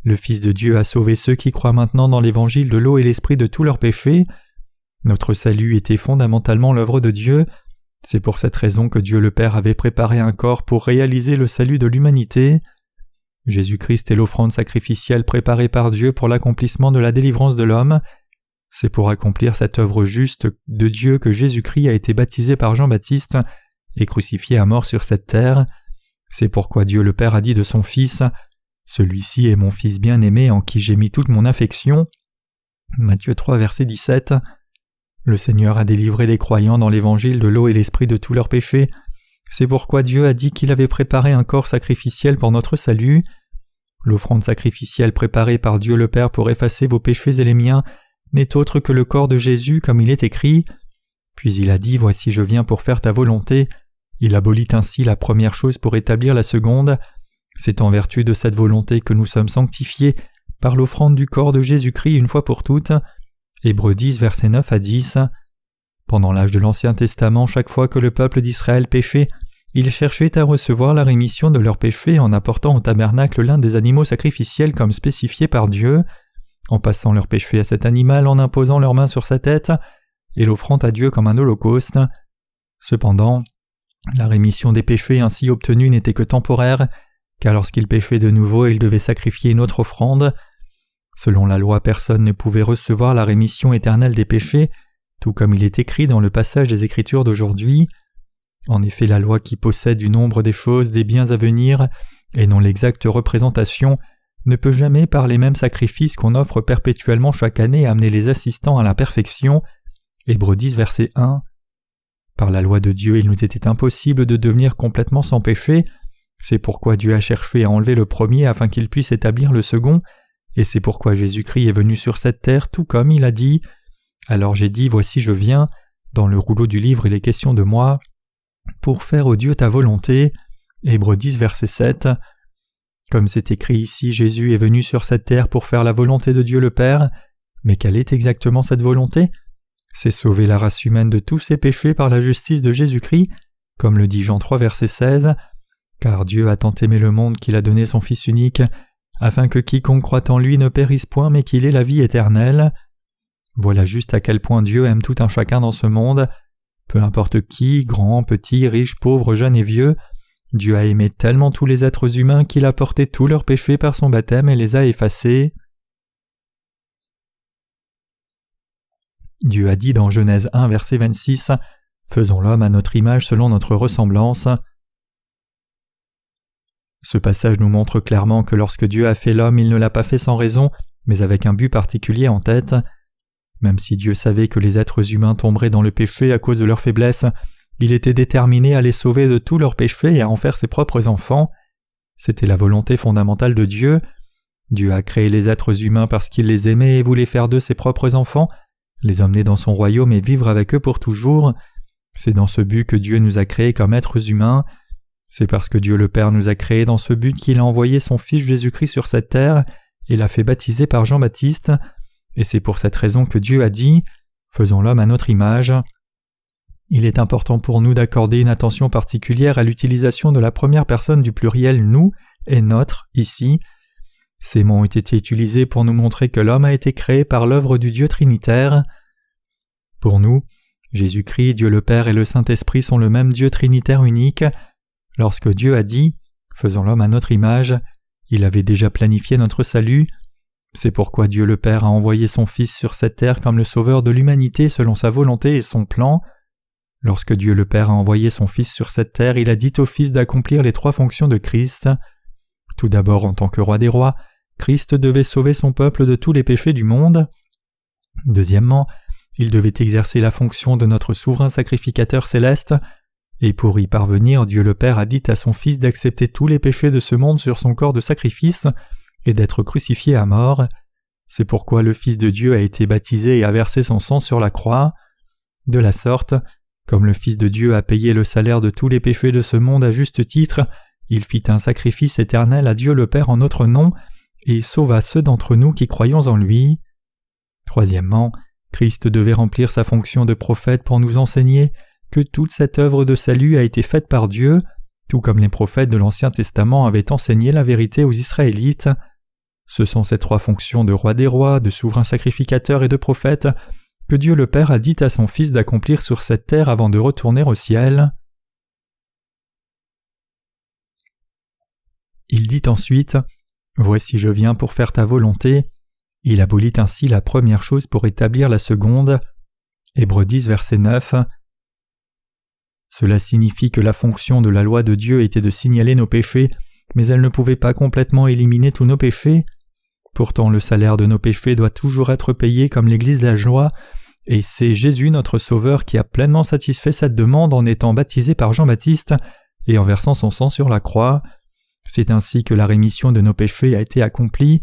le Fils de Dieu a sauvé ceux qui croient maintenant dans l'évangile de l'eau et l'esprit de tous leurs péchés. Notre salut était fondamentalement l'œuvre de Dieu. C'est pour cette raison que Dieu le Père avait préparé un corps pour réaliser le salut de l'humanité. Jésus-Christ est l'offrande sacrificielle préparée par Dieu pour l'accomplissement de la délivrance de l'homme. C'est pour accomplir cette œuvre juste de Dieu que Jésus-Christ a été baptisé par Jean-Baptiste et crucifié à mort sur cette terre. C'est pourquoi Dieu le Père a dit de son Fils « Celui-ci est mon Fils bien-aimé en qui j'ai mis toute mon affection. » Matthieu 3, verset 17. Le Seigneur a délivré les croyants dans l'évangile de l'eau et l'esprit de tous leurs péchés. C'est pourquoi Dieu a dit qu'il avait préparé un corps sacrificiel pour notre salut. L'offrande sacrificielle préparée par Dieu le Père pour effacer vos péchés et les miens n'est autre que le corps de Jésus comme il est écrit. Puis il a dit « Voici je viens pour faire ta volonté ». Il abolit ainsi la première chose pour établir la seconde. C'est en vertu de cette volonté que nous sommes sanctifiés par l'offrande du corps de Jésus-Christ une fois pour toutes. Hébreux 10, versets 9 à 10. Pendant l'âge de l'Ancien Testament, chaque fois que le peuple d'Israël péchait, ils cherchaient à recevoir la rémission de leurs péchés en apportant au tabernacle l'un des animaux sacrificiels comme spécifié par Dieu, en passant leurs péchés à cet animal, en imposant leurs mains sur sa tête, et l'offrant à Dieu comme un holocauste. Cependant, la rémission des péchés ainsi obtenue n'était que temporaire, car lorsqu'ils péchaient de nouveau, ils devaient sacrifier une autre offrande. Selon la loi, personne ne pouvait recevoir la rémission éternelle des péchés, tout comme il est écrit dans le passage des Écritures d'aujourd'hui. En effet, la loi qui possède du nombre des choses, des biens à venir, et non l'exacte représentation, ne peut jamais par les mêmes sacrifices qu'on offre perpétuellement chaque année amener les assistants à la perfection. Hébreux 10, verset 1. Par la loi de Dieu, il nous était impossible de devenir complètement sans péché. C'est pourquoi Dieu a cherché à enlever le premier afin qu'il puisse établir le second, et c'est pourquoi Jésus-Christ est venu sur cette terre tout comme il a dit « Alors j'ai dit, voici je viens, dans le rouleau du livre il est question de moi, pour faire ô Dieu ta volonté. » Hébreux 10, verset 7. Comme c'est écrit ici, Jésus est venu sur cette terre pour faire la volonté de Dieu le Père. Mais quelle est exactement cette volonté ? C'est sauver la race humaine de tous ses péchés par la justice de Jésus-Christ, comme le dit Jean 3, verset 16. Car Dieu a tant aimé le monde qu'il a donné son Fils unique, afin que quiconque croit en lui ne périsse point mais qu'il ait la vie éternelle. Voilà juste à quel point Dieu aime tout un chacun dans ce monde. Peu importe qui, grand, petit, riche, pauvre, jeune et vieux, Dieu a aimé tellement tous les êtres humains qu'il a porté tous leurs péchés par son baptême et les a effacés. Dieu a dit dans Genèse 1, verset 26, « Faisons l'homme à notre image selon notre ressemblance ». Ce passage nous montre clairement que lorsque Dieu a fait l'homme, il ne l'a pas fait sans raison, mais avec un but particulier en tête. Même si Dieu savait que les êtres humains tomberaient dans le péché à cause de leur faiblesse, il était déterminé à les sauver de tous leurs péchés et à en faire ses propres enfants. C'était la volonté fondamentale de Dieu. Dieu a créé les êtres humains parce qu'il les aimait et voulait faire d'eux ses propres enfants, les emmener dans son royaume et vivre avec eux pour toujours. C'est dans ce but que Dieu nous a créés comme êtres humains. C'est parce que Dieu le Père nous a créés dans ce but qu'il a envoyé son Fils Jésus-Christ sur cette terre et l'a fait baptiser par Jean-Baptiste. Et c'est pour cette raison que Dieu a dit « Faisons l'homme à notre image ». Il est important pour nous d'accorder une attention particulière à l'utilisation de la première personne du pluriel « nous » et « notre » ici. Ces mots ont été utilisés pour nous montrer que l'homme a été créé par l'œuvre du Dieu trinitaire. Pour nous, Jésus-Christ, Dieu le Père et le Saint-Esprit sont le même Dieu trinitaire unique. Lorsque Dieu a dit « Faisons l'homme à notre image », il avait déjà planifié notre salut. C'est pourquoi Dieu le Père a envoyé son Fils sur cette terre comme le sauveur de l'humanité selon sa volonté et son plan. Lorsque Dieu le Père a envoyé son Fils sur cette terre, il a dit au Fils d'accomplir les 3 fonctions de Christ. Tout d'abord, en tant que roi des rois, Christ devait sauver son peuple de tous les péchés du monde. Deuxièmement, il devait exercer la fonction de notre souverain sacrificateur céleste. Et pour y parvenir, Dieu le Père a dit à son Fils d'accepter tous les péchés de ce monde sur son corps de sacrifice et d'être crucifié à mort. C'est pourquoi le Fils de Dieu a été baptisé et a versé son sang sur la croix. De la sorte, comme le Fils de Dieu a payé le salaire de tous les péchés de ce monde à juste titre, il fit un sacrifice éternel à Dieu le Père en notre nom et sauva ceux d'entre nous qui croyons en lui. Troisièmement, Christ devait remplir sa fonction de prophète pour nous enseigner que toute cette œuvre de salut a été faite par Dieu, tout comme les prophètes de l'Ancien Testament avaient enseigné la vérité aux Israélites. Ce sont ces 3 fonctions de roi des rois, de souverain sacrificateur et de prophète que Dieu le Père a dit à son Fils d'accomplir sur cette terre avant de retourner au ciel. Il dit ensuite « Voici je viens pour faire ta volonté ». Il abolit ainsi la première chose pour établir la seconde. Hébreux 10, verset 9. Cela signifie que la fonction de la loi de Dieu était de signaler nos péchés, mais elle ne pouvait pas complètement éliminer tous nos péchés. Pourtant, le salaire de nos péchés doit toujours être payé comme l'Église la joie, et c'est Jésus notre Sauveur qui a pleinement satisfait cette demande en étant baptisé par Jean-Baptiste et en versant son sang sur la croix. C'est ainsi que la rémission de nos péchés a été accomplie.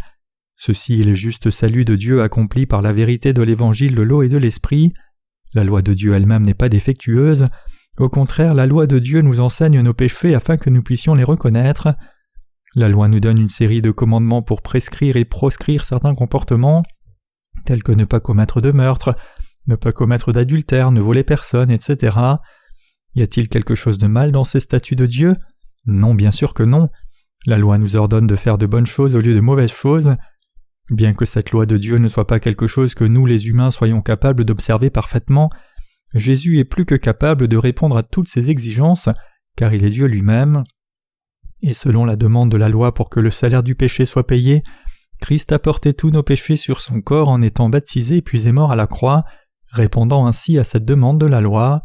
Ceci est le juste salut de Dieu accompli par la vérité de l'Évangile de l'eau et de l'Esprit. La loi de Dieu elle-même n'est pas défectueuse. Au contraire, la loi de Dieu nous enseigne nos péchés afin que nous puissions les reconnaître. La loi nous donne une série de commandements pour prescrire et proscrire certains comportements, tels que ne pas commettre de meurtre, ne pas commettre d'adultère, ne voler personne, etc. Y a-t-il quelque chose de mal dans ces statuts de Dieu ? Non, bien sûr que non. La loi nous ordonne de faire de bonnes choses au lieu de mauvaises choses. Bien que cette loi de Dieu ne soit pas quelque chose que nous les humains soyons capables d'observer parfaitement, Jésus est plus que capable de répondre à toutes ces exigences, car il est Dieu lui-même. Et selon la demande de la loi pour que le salaire du péché soit payé, Christ a porté tous nos péchés sur son corps en étant baptisé puis est mort à la croix, répondant ainsi à cette demande de la loi.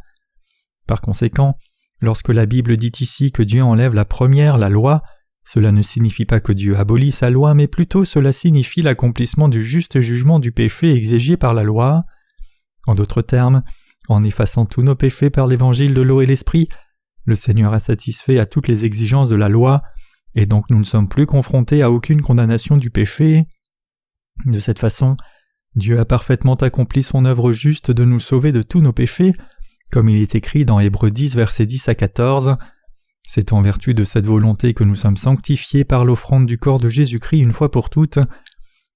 Par conséquent, lorsque la Bible dit ici que Dieu enlève la première, la loi, cela ne signifie pas que Dieu abolit sa loi, mais plutôt cela signifie l'accomplissement du juste jugement du péché exigé par la loi. En d'autres termes, en effaçant tous nos péchés par l'évangile de l'eau et l'esprit, le Seigneur a satisfait à toutes les exigences de la loi, et donc nous ne sommes plus confrontés à aucune condamnation du péché. De cette façon, Dieu a parfaitement accompli son œuvre juste de nous sauver de tous nos péchés, comme il est écrit dans Hébreux 10, versets 10 à 14. C'est en vertu de cette volonté que nous sommes sanctifiés par l'offrande du corps de Jésus-Christ une fois pour toutes.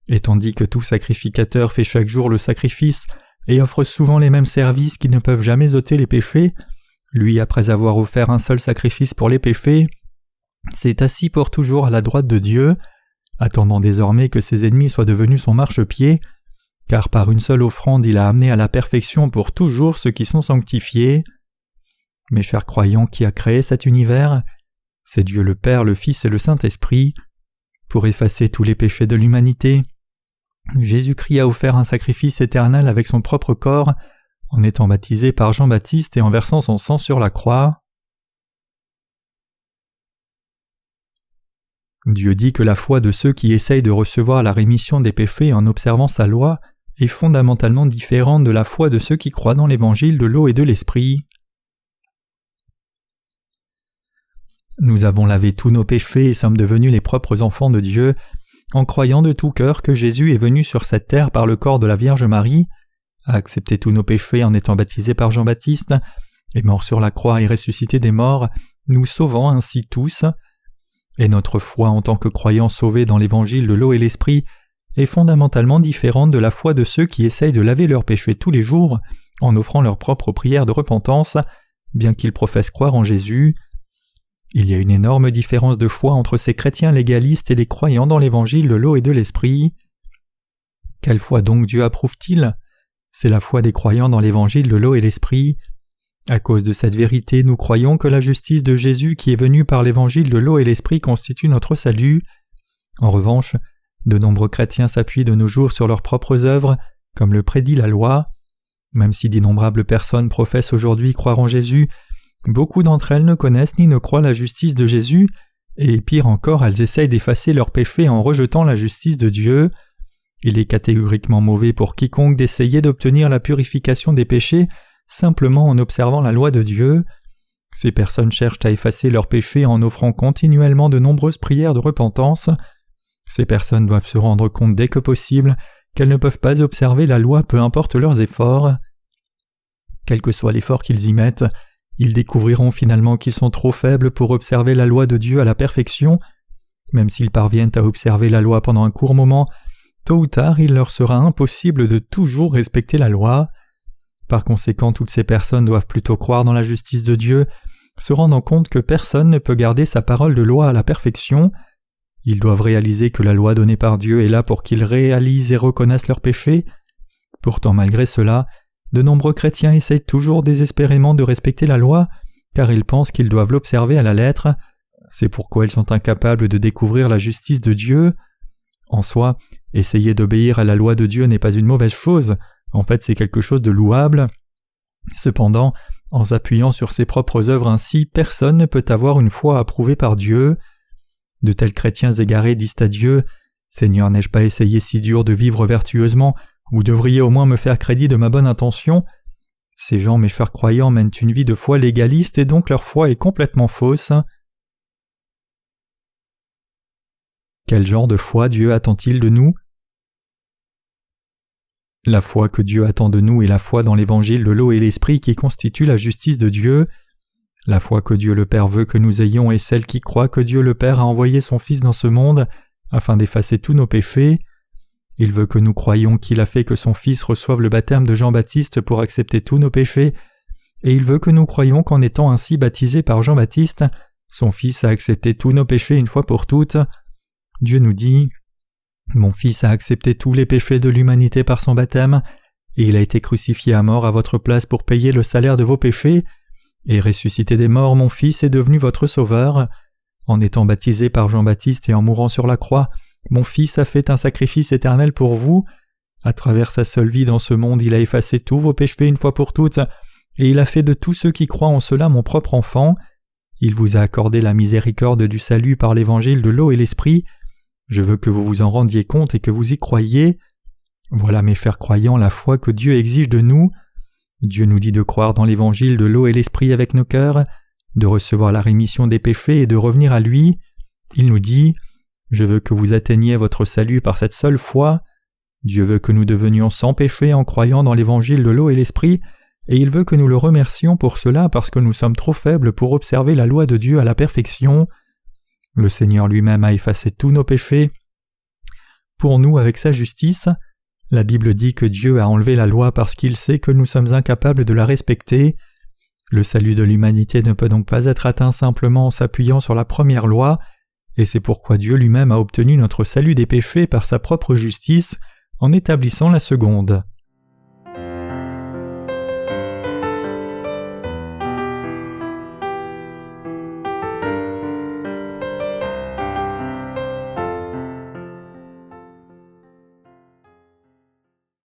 Et tandis que tout sacrificateur fait chaque jour le sacrifice et offre souvent les mêmes services qui ne peuvent jamais ôter les péchés, lui, après avoir offert un seul sacrifice pour les péchés, s'est assis pour toujours à la droite de Dieu, attendant désormais que ses ennemis soient devenus son marchepied, car par une seule offrande il a amené à la perfection pour toujours ceux qui sont sanctifiés. Mes chers croyants, qui a créé cet univers? C'est Dieu le Père, le Fils et le Saint-Esprit. Pour effacer tous les péchés de l'humanité, Jésus-Christ a offert un sacrifice éternel avec son propre corps, en étant baptisé par Jean-Baptiste et en versant son sang sur la croix. Dieu dit que la foi de ceux qui essayent de recevoir la rémission des péchés en observant sa loi est fondamentalement différente de la foi de ceux qui croient dans l'évangile de l'eau et de l'esprit. Nous avons lavé tous nos péchés et sommes devenus les propres enfants de Dieu en croyant de tout cœur que Jésus est venu sur cette terre par le corps de la Vierge Marie, a accepté tous nos péchés en étant baptisé par Jean-Baptiste, est mort sur la croix et ressuscité des morts, nous sauvant ainsi tous. Et notre foi en tant que croyants sauvés dans l'évangile de l'eau et l'esprit est fondamentalement différente de la foi de ceux qui essayent de laver leurs péchés tous les jours en offrant leur propre prière de repentance, bien qu'ils professent croire en Jésus. Il y a une énorme différence de foi entre ces chrétiens légalistes et les croyants dans l'évangile de l'eau et de l'esprit. Quelle foi donc Dieu approuve-t-il? C'est la foi des croyants dans l'évangile de l'eau et l'esprit. À cause de cette vérité, nous croyons que la justice de Jésus qui est venue par l'évangile de l'eau et l'esprit constitue notre salut. En revanche, de nombreux chrétiens s'appuient de nos jours sur leurs propres œuvres, comme le prédit la loi. Même si d'innombrables personnes professent aujourd'hui croire en Jésus, beaucoup d'entre elles ne connaissent ni ne croient la justice de Jésus, et pire encore, elles essayent d'effacer leurs péchés en rejetant la justice de Dieu. Il est catégoriquement mauvais pour quiconque d'essayer d'obtenir la purification des péchés simplement en observant la loi de Dieu. Ces personnes cherchent à effacer leurs péchés en offrant continuellement de nombreuses prières de repentance. Ces personnes doivent se rendre compte dès que possible qu'elles ne peuvent pas observer la loi peu importe leurs efforts. Quel que soit l'effort qu'ils y mettent, ils découvriront finalement qu'ils sont trop faibles pour observer la loi de Dieu à la perfection. Même s'ils parviennent à observer la loi pendant un court moment, tôt ou tard il leur sera impossible de toujours respecter la loi. Par conséquent, toutes ces personnes doivent plutôt croire dans la justice de Dieu, se rendant compte que personne ne peut garder sa parole de loi à la perfection. Ils doivent réaliser que la loi donnée par Dieu est là pour qu'ils réalisent et reconnaissent leurs péchés. Pourtant, malgré cela, de nombreux chrétiens essayent toujours désespérément de respecter la loi, car ils pensent qu'ils doivent l'observer à la lettre. C'est pourquoi ils sont incapables de découvrir la justice de Dieu. En soi, essayer d'obéir à la loi de Dieu n'est pas une mauvaise chose, en fait c'est quelque chose de louable. Cependant, en s'appuyant sur ses propres œuvres ainsi, personne ne peut avoir une foi approuvée par Dieu. De tels chrétiens égarés disent à Dieu « Seigneur, n'ai-je pas essayé si dur de vivre vertueusement ? Vous devriez au moins me faire crédit de ma bonne intention. » Ces gens, mes chers croyants, mènent une vie de foi légaliste et donc leur foi est complètement fausse. Quel genre de foi Dieu attend-il de nous? La foi que Dieu attend de nous est la foi dans l'évangile de l'eau et l'esprit qui constitue la justice de Dieu. La foi que Dieu le Père veut que nous ayons est celle qui croit que Dieu le Père a envoyé son Fils dans ce monde afin d'effacer tous nos péchés. Il veut que nous croyions qu'il a fait que son Fils reçoive le baptême de Jean-Baptiste pour accepter tous nos péchés, et il veut que nous croyions qu'en étant ainsi baptisés par Jean-Baptiste, son Fils a accepté tous nos péchés une fois pour toutes. Dieu nous dit « Mon Fils a accepté tous les péchés de l'humanité par son baptême, et il a été crucifié à mort à votre place pour payer le salaire de vos péchés, et ressuscité des morts, mon Fils est devenu votre sauveur. En étant baptisé par Jean-Baptiste et en mourant sur la croix, mon Fils a fait un sacrifice éternel pour vous. À travers sa seule vie dans ce monde, il a effacé tous vos péchés une fois pour toutes, et il a fait de tous ceux qui croient en cela mon propre enfant. Il vous a accordé la miséricorde du salut par l'évangile de l'eau et l'esprit. Je veux que vous vous en rendiez compte et que vous y croyiez. Voilà, mes chers croyants, la foi que Dieu exige de nous. Dieu nous dit de croire dans l'évangile de l'eau et l'esprit avec nos cœurs, de recevoir la rémission des péchés et de revenir à lui. Il nous dit « Je veux que vous atteigniez votre salut par cette seule foi. » Dieu veut que nous devenions sans péché en croyant dans l'évangile de l'eau et l'esprit, et il veut que nous le remercions pour cela parce que nous sommes trop faibles pour observer la loi de Dieu à la perfection. Le Seigneur lui-même a effacé tous nos péchés pour nous avec sa justice. La Bible dit que Dieu a enlevé la loi parce qu'il sait que nous sommes incapables de la respecter. Le salut de l'humanité ne peut donc pas être atteint simplement en s'appuyant sur la première loi, et c'est pourquoi Dieu lui-même a obtenu notre salut des péchés par sa propre justice en établissant la seconde.